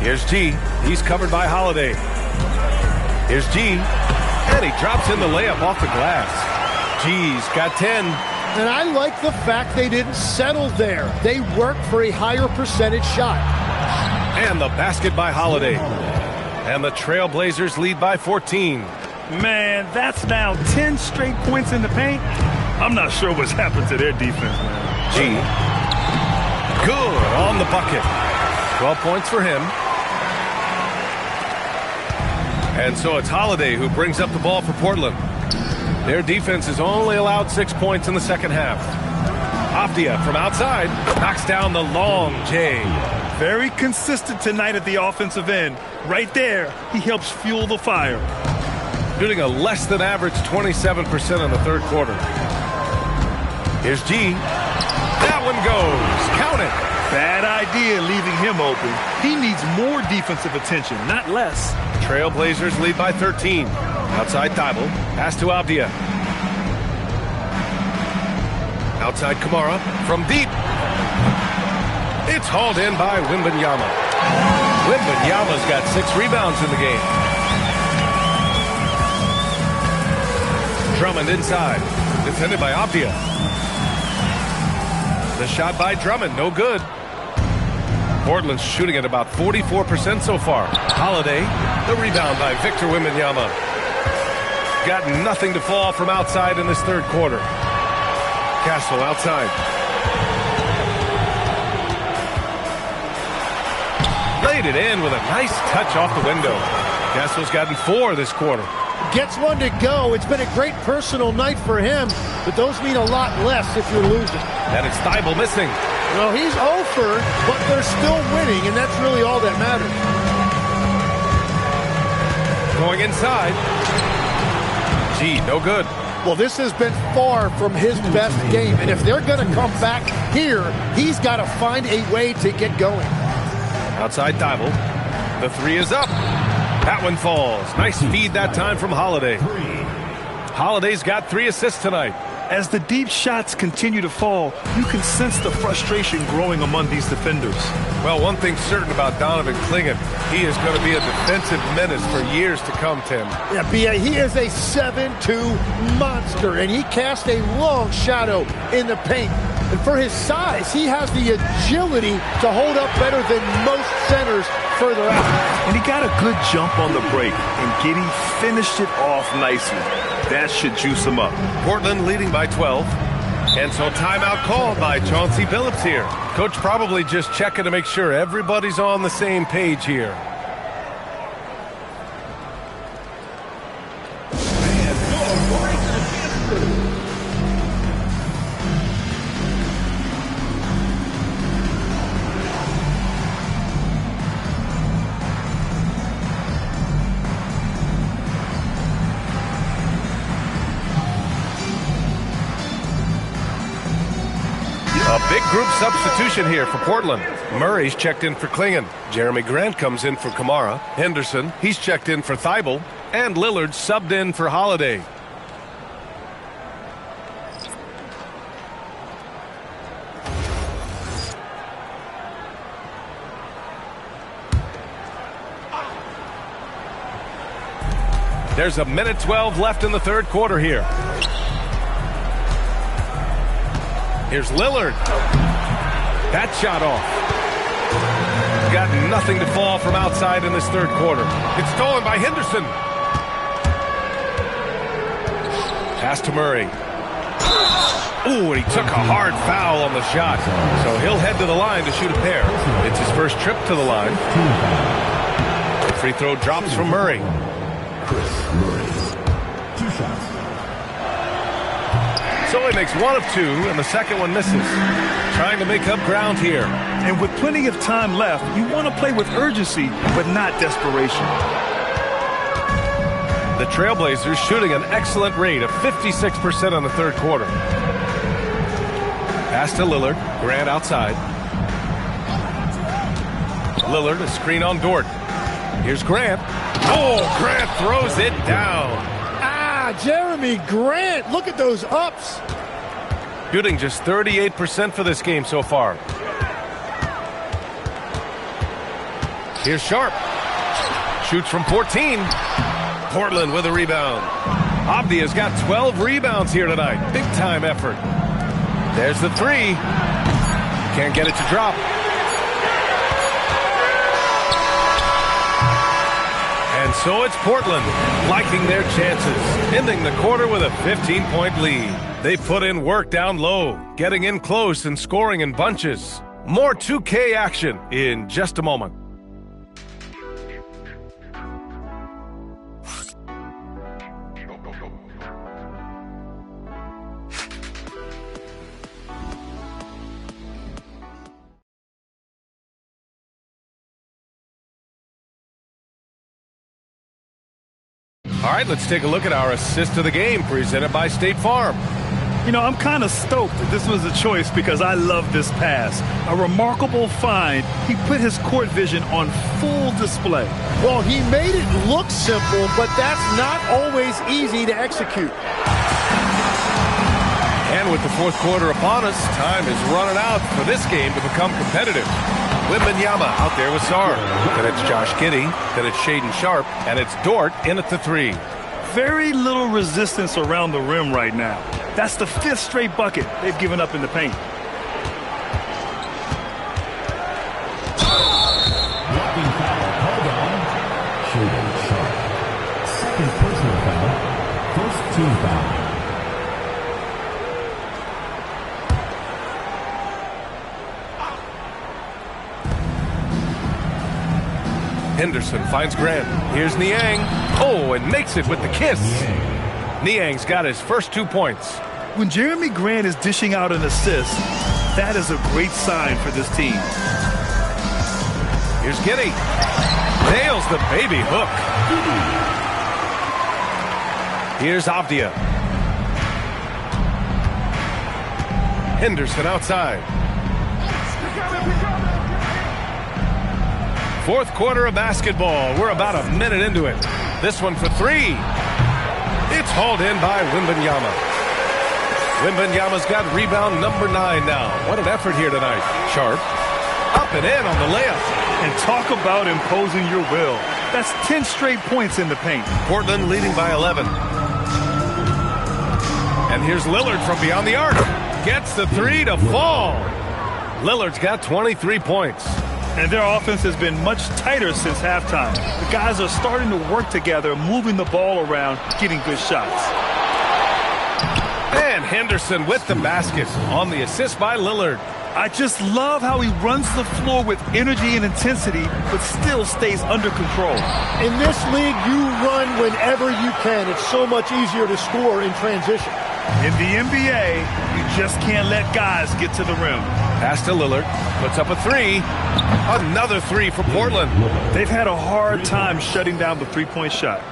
Speaker 1: Here's G. He's covered by Holiday. Here's G. And he drops in the layup off the glass. G's got 10.
Speaker 4: And I like the fact they didn't settle there. They worked for a higher percentage shot.
Speaker 1: And the basket by Holiday. And the Trailblazers lead by 14.
Speaker 2: Man, that's now 10 straight points in the paint. I'm not sure what's happened to their defense, man.
Speaker 1: G. Good on the bucket. 12 points for him. And so it's Holiday who brings up the ball for Portland. Their defense has only allowed 6 points in the second half. Avdia from outside knocks down the long J.
Speaker 2: Very consistent tonight at the offensive end. Right there, he helps fuel the fire.
Speaker 1: Shooting a less than average 27% in the third quarter. Here's G. That one goes. Count it.
Speaker 2: Bad idea leaving him open. He needs more defensive attention, not less.
Speaker 1: Trailblazers lead by 13. Outside Thibault. Pass to Avdia. Outside Kamara. From deep. It's hauled in by Wembanyama. Wembanyama's got 6 rebounds in the game. Drummond inside. Defended by Avdia. The shot by Drummond, no good. Portland's shooting at about 44% so far. Holiday, the rebound by Victor Wembanyama. Got nothing to fall from outside in this third quarter. Castle outside. Laid it in with a nice touch off the window. Castle's gotten 4 this quarter.
Speaker 4: Gets one to go. It's been a great personal night for him, but those mean a lot less if you're losing.
Speaker 1: And it's Thibault missing.
Speaker 4: Well, he's over, but they're still winning, and that's really all that matters.
Speaker 1: Going inside. G, no good.
Speaker 4: Well, this has been far from his best game, and if they're going to come back here, he's got to find a way to get going.
Speaker 1: Outside Thibault. The 3 is up. That one falls. Nice feed that time from Holiday. Holiday's got 3 assists tonight.
Speaker 2: As the deep shots continue to fall, you can sense the frustration growing among these defenders.
Speaker 1: Well, one thing's certain about Donovan Clingan. He is going to be a defensive menace for years to come, Tim.
Speaker 4: Yeah, B.A., he is a 7'2" monster, and he casts a long shadow in the paint. And for his size, he has the agility to hold up better than most centers further out.
Speaker 2: And he got a good jump on the break, and Giddey finished it off nicely. That should juice him up.
Speaker 1: Portland leading by 12. And so timeout called by Chauncey Billups here. Coach probably just checking to make sure everybody's on the same page here. Big group substitution here for Portland. Murray's checked in for Clingan. Jeremy Grant comes in for Kamara. Henderson, he's checked in for Thibault. And Lillard subbed in for Holiday. There's a minute 12 left in the third quarter here. Here's Lillard. That shot off. Got nothing to fall from outside in this third quarter. It's stolen by Henderson. Pass to Murray. Ooh, and he took a hard foul on the shot. So he'll head to the line to shoot a pair. It's his first trip to the line. The free throw drops from Murray. So he makes 1 of 2, and the second one misses. Trying to make up ground here.
Speaker 2: And with plenty of time left, you want to play with urgency, but not desperation.
Speaker 1: The Trailblazers shooting an excellent rate of 56% in the third quarter. Pass to Lillard. Grant outside. Lillard, a screen on Dort. Here's Grant. Oh, Grant throws it down.
Speaker 4: Jeremy Grant, look at those ups.
Speaker 1: Shooting just 38% for this game so far. Here's Sharp. Shoots from 14. Portland with a rebound. Avdia's got 12 rebounds here tonight. Big-time effort. There's the three. Can't get it to drop. And so it's Portland liking their chances, ending the quarter with a 15-point lead. They put in work down low, getting in close and scoring in bunches. More 2K action in just a moment. All right, let's take a look at our assist of the game presented by State Farm.
Speaker 2: You know, I'm kind of stoked that this was a choice because I love this pass. A remarkable find. He put his court vision on full display.
Speaker 4: Well, he made it look simple, but that's not always easy to execute.
Speaker 1: And with the fourth quarter upon us, time is running out for this game to become competitive. Wembanyama out there with Sarr. Then it's Josh Giddey. Then it's Shaedon Sharpe. And it's Dort in at the three.
Speaker 2: Very little resistance around the rim right now. That's the 5th straight bucket they've given up in the paint.
Speaker 9: Blocking foul called on Shaedon Sharpe. Second personal foul. First team foul.
Speaker 1: Henderson finds Grant. Here's Niang. Oh, and makes it with the kiss. Niang's got his first 2 points.
Speaker 2: When Jeremy Grant is dishing out an assist, that is a great sign for this team.
Speaker 1: Here's Giddey. Nails the baby hook. Here's Avdia. Henderson outside. Fourth quarter of basketball. We're about a minute into it. This one for three. It's hauled in by Wembanyama. Wembanyama's got rebound number 9 now. What an effort here tonight. Sharpe up and in on the layup.
Speaker 2: And talk about imposing your will. That's 10 straight points in the paint.
Speaker 1: Portland leading by 11. And here's Lillard from beyond the arc. Gets the three to fall. Lillard's got 23 points.
Speaker 2: And their offense has been much tighter since halftime. The guys are starting to work together, moving the ball around, getting good shots.
Speaker 1: And Henderson with the basket on the assist by Lillard.
Speaker 2: I just love how he runs the floor with energy and intensity, but still stays under control.
Speaker 4: In this league, you run whenever you can. It's so much easier to score in transition.
Speaker 2: In the NBA, you just can't let guys get to the rim.
Speaker 1: Pass to Lillard, puts up a three. Another three for Portland.
Speaker 2: They've had a hard time shutting down the three-point shot.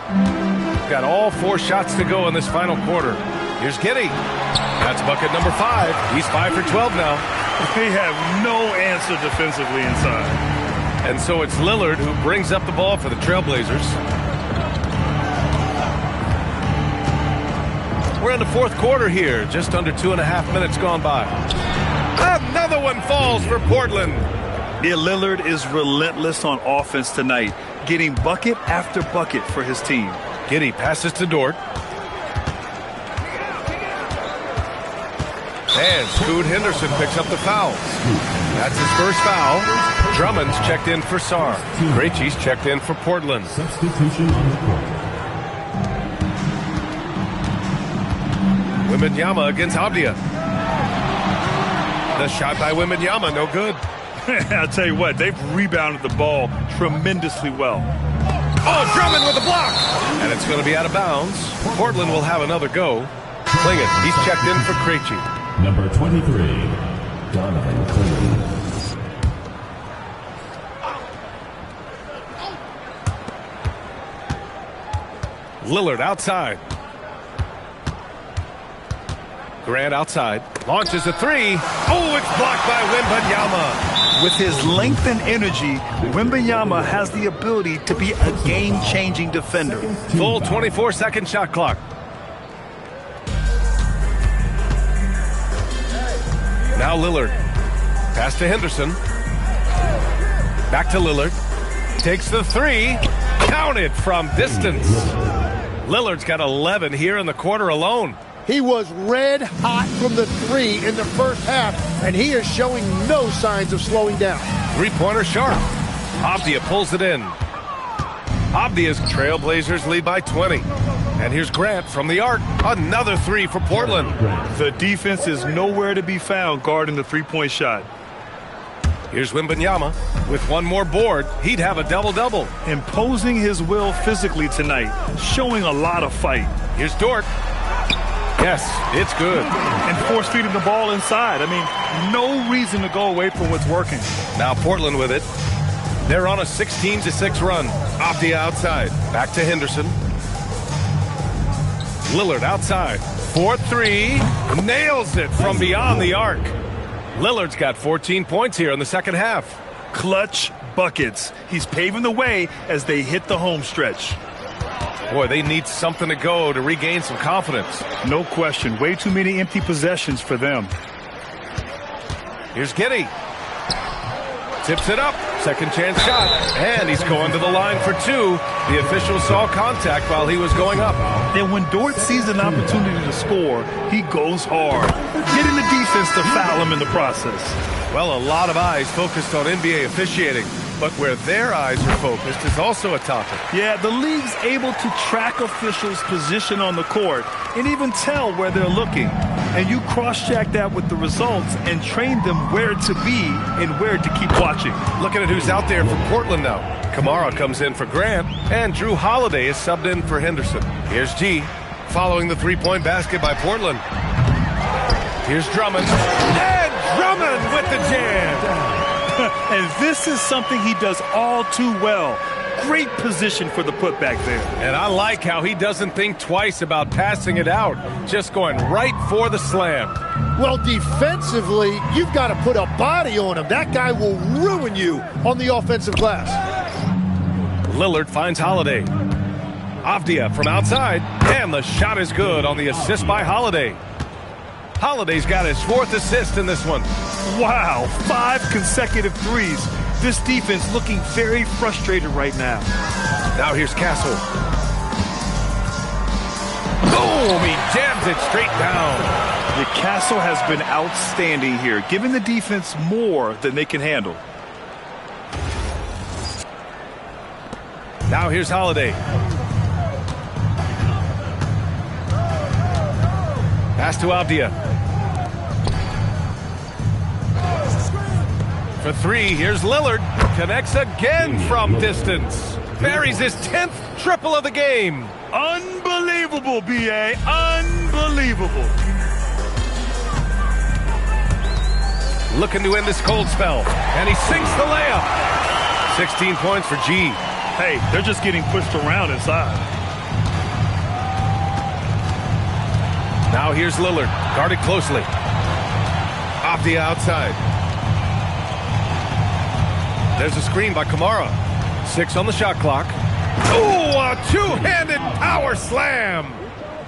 Speaker 1: Got all 4 shots to go in this final quarter. Here's Giddey. That's bucket number 5. He's 5 for 12 now.
Speaker 2: They have no answer defensively inside.
Speaker 1: And so it's Lillard who brings up the ball for the Trailblazers. We're in the fourth quarter here, just under 2.5 minutes gone by. Another one falls for Portland.
Speaker 2: Yeah, Lillard is relentless on offense tonight, getting bucket after bucket for his team.
Speaker 1: Giddey passes to Dort. And Scoot Henderson picks up the fouls. That's his first foul. Drummond's checked in for Sarr. Krejci's checked in for Portland.
Speaker 9: Substitution on the court.
Speaker 1: Wembanyama against Avdia. The shot by Wembanyama, no good.
Speaker 2: I'll tell you what, they've rebounded the ball tremendously well.
Speaker 1: Oh, Drummond with a block. And it's going to be out of bounds. Portland will have another go. Clingan, he's checked in for Krejci.
Speaker 9: Number 23, Donovan Clingan.
Speaker 1: Lillard outside. Grant outside. Launches a three. Oh, it's blocked by Wembanyama.
Speaker 2: With his length and energy, Wembanyama has the ability to be a game-changing defender.
Speaker 1: Full 24-second shot clock. Now Lillard. Pass to Henderson. Back to Lillard. Takes the three. Counted from distance. Lillard's got 11 here in the quarter alone.
Speaker 4: He was red hot from the three in the first half, and he is showing no signs of slowing down.
Speaker 1: Three-pointer sharp. Avdia pulls it in. Avdia's Trailblazers lead by 20. And here's Grant from the arc. Another three for Portland.
Speaker 2: The defense is nowhere to be found guarding the three-point shot.
Speaker 1: Here's Wembanyama with one more board. He'd have a double-double.
Speaker 2: Imposing his will physically tonight, showing a lot of fight.
Speaker 1: Here's Dort. Yes, it's good.
Speaker 2: And force-feeding the ball inside. I mean, no reason to go away from what's working.
Speaker 1: Now Portland with it. They're on a 16-6 run. Avdia outside. Back to Henderson. Lillard outside. 4-3. Nails it from beyond the arc. Lillard's got 14 points here in the second half.
Speaker 2: Clutch buckets. He's paving the way as they hit the home stretch.
Speaker 1: Boy, they need something to go to regain some confidence.
Speaker 2: No question. Way too many empty possessions for them.
Speaker 1: Here's Giddey. Tips it up. Second chance shot. And he's going to the line for two. The official saw contact while he was going up.
Speaker 2: And when Dort sees an opportunity to score, he goes hard, getting the defense to foul him in the process.
Speaker 1: Well, a lot of eyes focused on NBA officiating, but where their eyes are focused is also a topic.
Speaker 2: Yeah, the league's able to track officials' position on the court and even tell where they're looking. And you cross-check that with the results and train them where to be and where to keep watching.
Speaker 1: Looking at who's out there for Portland now. Kamara comes in for Grant, and Drew Holiday is subbed in for Henderson. Here's G, following the three-point basket by Portland. Here's Drummond. And Drummond with the jam!
Speaker 2: And this is something he does all too well. Great position for the putback there.
Speaker 1: And I like how he doesn't think twice about passing it out, just going right for the slam.
Speaker 4: Well, defensively, you've got to put a body on him. That guy will ruin you on the offensive glass.
Speaker 1: Lillard finds Holiday. Avdia from outside, and the shot is good on the assist by Holiday. Holiday's got his fourth assist in this one.
Speaker 2: Wow, 5 consecutive threes. This defense looking very frustrated right now.
Speaker 1: Now here's Castle. Boom! He jams it straight down.
Speaker 2: The Castle has been outstanding here, giving the defense more than they can handle.
Speaker 1: Now here's Holiday. Pass to Avdia. For three, here's Lillard. Connects again from distance. Buries his 10th triple of the game.
Speaker 2: Unbelievable, B.A. Unbelievable.
Speaker 1: Looking to end this cold spell. And he sinks the layup. 16 points for G.
Speaker 2: Hey, they're just getting pushed around inside.
Speaker 1: Now here's Lillard, guarded closely. Avdia outside. There's a screen by Kamara. 6 on the shot clock. Ooh, a two-handed power slam.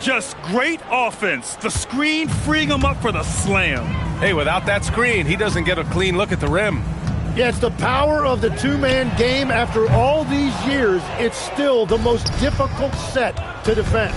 Speaker 2: Just great offense. The screen freeing him up for the slam.
Speaker 1: Hey, without that screen, he doesn't get a clean look at the rim.
Speaker 4: Yeah, it's the power of the two-man game. After all these years, it's still the most difficult set to defend.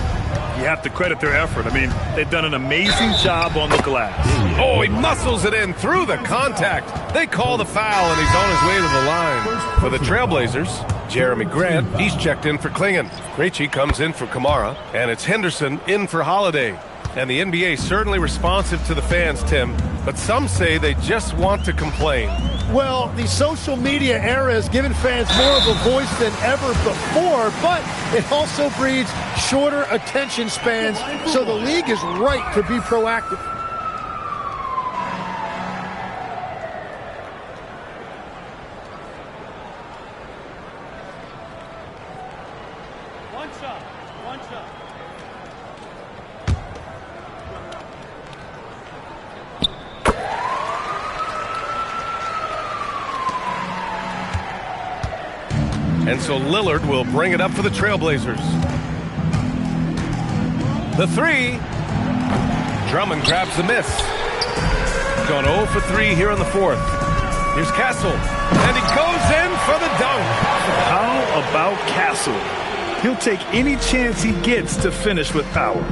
Speaker 2: You have to credit their effort. I mean, they've done an amazing job on the glass.
Speaker 1: Oh, he muscles it in through the contact. They call the foul, and he's on his way to the line. For the Trailblazers, Jeremy Grant, he's checked in for Klingon. Krejci comes in for Kamara, and it's Henderson in for Holiday. And the NBA certainly responsive to the fans, Tim, but some say they just want to complain.
Speaker 4: Well, the social media era has given fans more of a voice than ever before, but it also breeds shorter attention spans, so the league is right to be proactive.
Speaker 2: One shot.
Speaker 1: And so Lillard will bring it up for the Trailblazers. The three. Drummond grabs the miss. Gone 0 for 3 here in the fourth. Here's Castle. And he goes in for the dunk.
Speaker 2: How about Castle? He'll take any chance he gets to finish with power.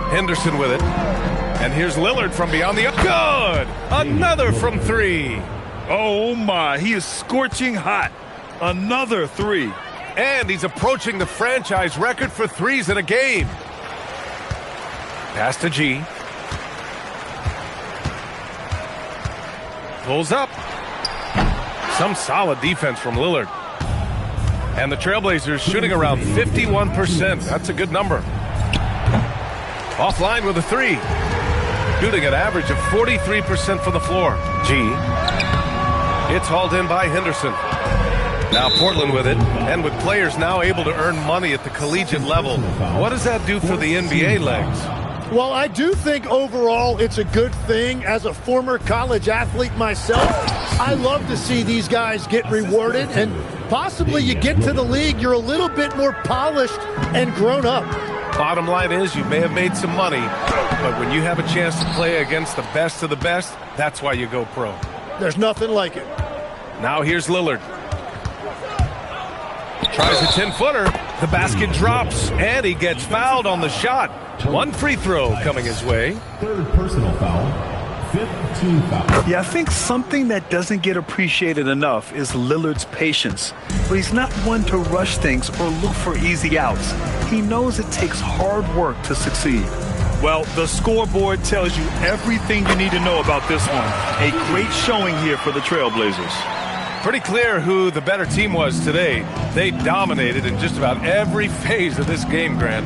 Speaker 1: Henderson with it. And here's Lillard from beyond the... Good! Another from 3.
Speaker 2: Oh, my. He is scorching hot. Another 3.
Speaker 1: And he's approaching the franchise record for threes in a game. Pass to G. Pulls up. Some solid defense from Lillard. And the Trailblazers shooting around 51%. That's a good number. Offline with a 3. Shooting an average of 43% from the floor. G. It's hauled in by Henderson. Now Portland with it. And with players now able to earn money at the collegiate level, what does that do for the NBA legs?
Speaker 4: Well, I do think overall it's a good thing. As a former college athlete myself, I love to see these guys get rewarded, and possibly you get to the league, you're a little bit more polished and grown up.
Speaker 1: Bottom line is you may have made some money, but when you have a chance to play against the best of the best, that's why you go pro.
Speaker 4: There's nothing like it.
Speaker 1: Now here's Lillard. Tries a 10-footer. The basket drops, and he gets fouled on the shot. 1 free throw coming his way.
Speaker 9: Third personal foul. 5th team foul.
Speaker 2: Yeah, I think something that doesn't get appreciated enough is Lillard's patience. But he's not one to rush things or look for easy outs. He knows it takes hard work to succeed. Well, the scoreboard tells you everything you need to know about this one. A great showing here for the Trailblazers.
Speaker 1: Pretty clear who the better team was today. They dominated in just about every phase of this game, Grant.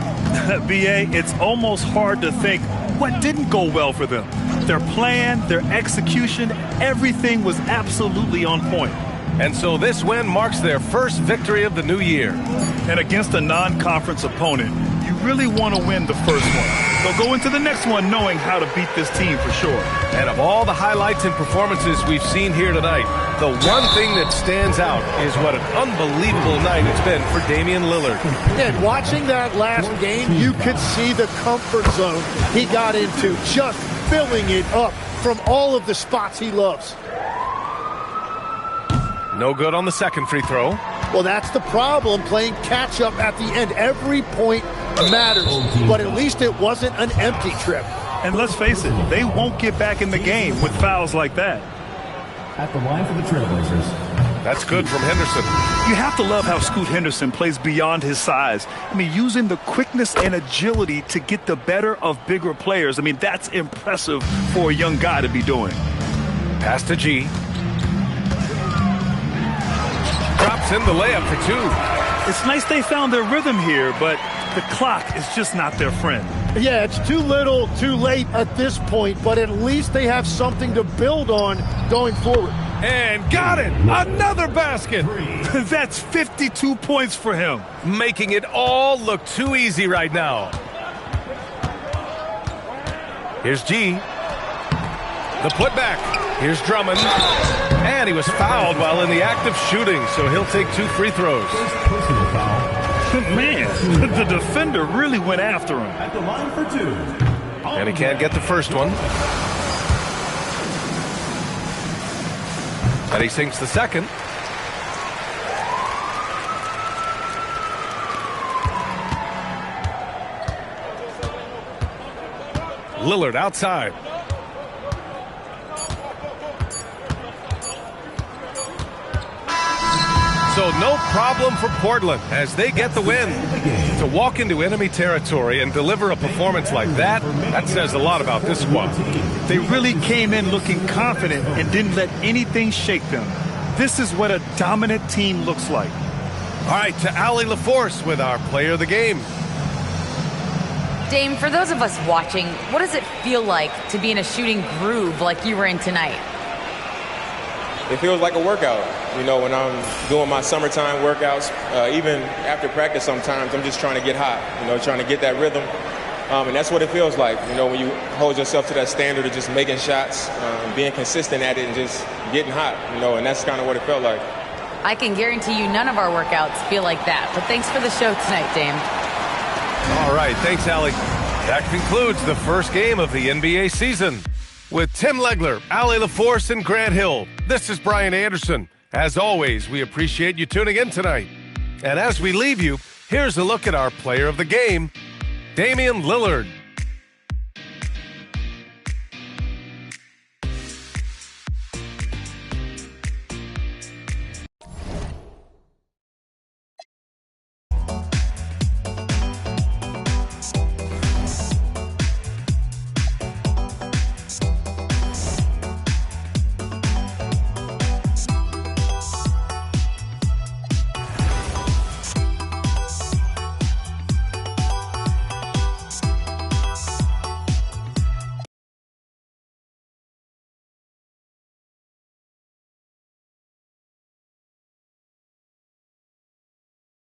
Speaker 2: BA, it's almost hard to think what didn't go well for them. Their plan, their execution, everything was absolutely on point.
Speaker 1: And so this win marks their first victory of the new year.
Speaker 2: And against a non-conference opponent, you really want to win the first one. They'll go into the next one knowing how to beat this team for sure.
Speaker 1: And of all the highlights and performances we've seen here tonight, the one thing that stands out is what an unbelievable night it's been for Damian Lillard.
Speaker 4: And watching that last game, you could see the comfort zone he got into, just filling it up from all of the spots he loves.
Speaker 1: No good on the second free throw.
Speaker 4: Well, that's the problem, playing catch-up at the end. Every point matters, but at least it wasn't an empty trip.
Speaker 2: And let's face it, they won't get back in the game with fouls like that.
Speaker 9: At the line for the Trailblazers.
Speaker 1: That's good from Henderson.
Speaker 2: You have to love how Scoot Henderson plays beyond his size. I mean, using the quickness and agility to get the better of bigger players. I mean, that's impressive for a young guy to be doing.
Speaker 1: Pass to G. Drops in the layup for 2.
Speaker 2: It's nice they found their rhythm here, but the clock is just not their friend.
Speaker 4: Yeah, it's too little, too late at this point, but at least they have something to build on going forward.
Speaker 1: And got it! Another basket!
Speaker 2: That's 52 points for him.
Speaker 1: Making it all look too easy right now. Here's G. The putback. Here's Drummond. And he was fouled while in the act of shooting, so he'll take 2 free throws.
Speaker 9: Personal foul.
Speaker 2: Man, the defender really went after him.
Speaker 9: At the line for 2.
Speaker 1: And he can't get the first one. And he sinks the second. Lillard outside. So no problem for Portland as they get the win. To walk into enemy territory and deliver a performance like that, that says a lot about this squad.
Speaker 2: They really came in looking confident and didn't let anything shake them. This is what a dominant team looks like.
Speaker 1: All right, to Allie LaForce with our player of the game.
Speaker 5: Dame, for those of us watching, what does it feel like to be in a shooting groove like you were in tonight?
Speaker 10: It feels like a workout. You know, when I'm doing my summertime workouts, even after practice sometimes, I'm just trying to get hot, you know, trying to get that rhythm. And that's what it feels like, you know, when you hold yourself to that standard of just making shots, being consistent at it and just getting hot, you know, and that's kind of what it felt like.
Speaker 5: I can guarantee you none of our workouts feel like that, but thanks for the show tonight, Dame.
Speaker 1: All right, thanks, Allie. That concludes the first game of the NBA season. With Tim Legler, Allie LaForce, and Grant Hill, this is Brian Anderson. As always, we appreciate you tuning in tonight. And as we leave you, here's a look at our player of the game, Damian Lillard.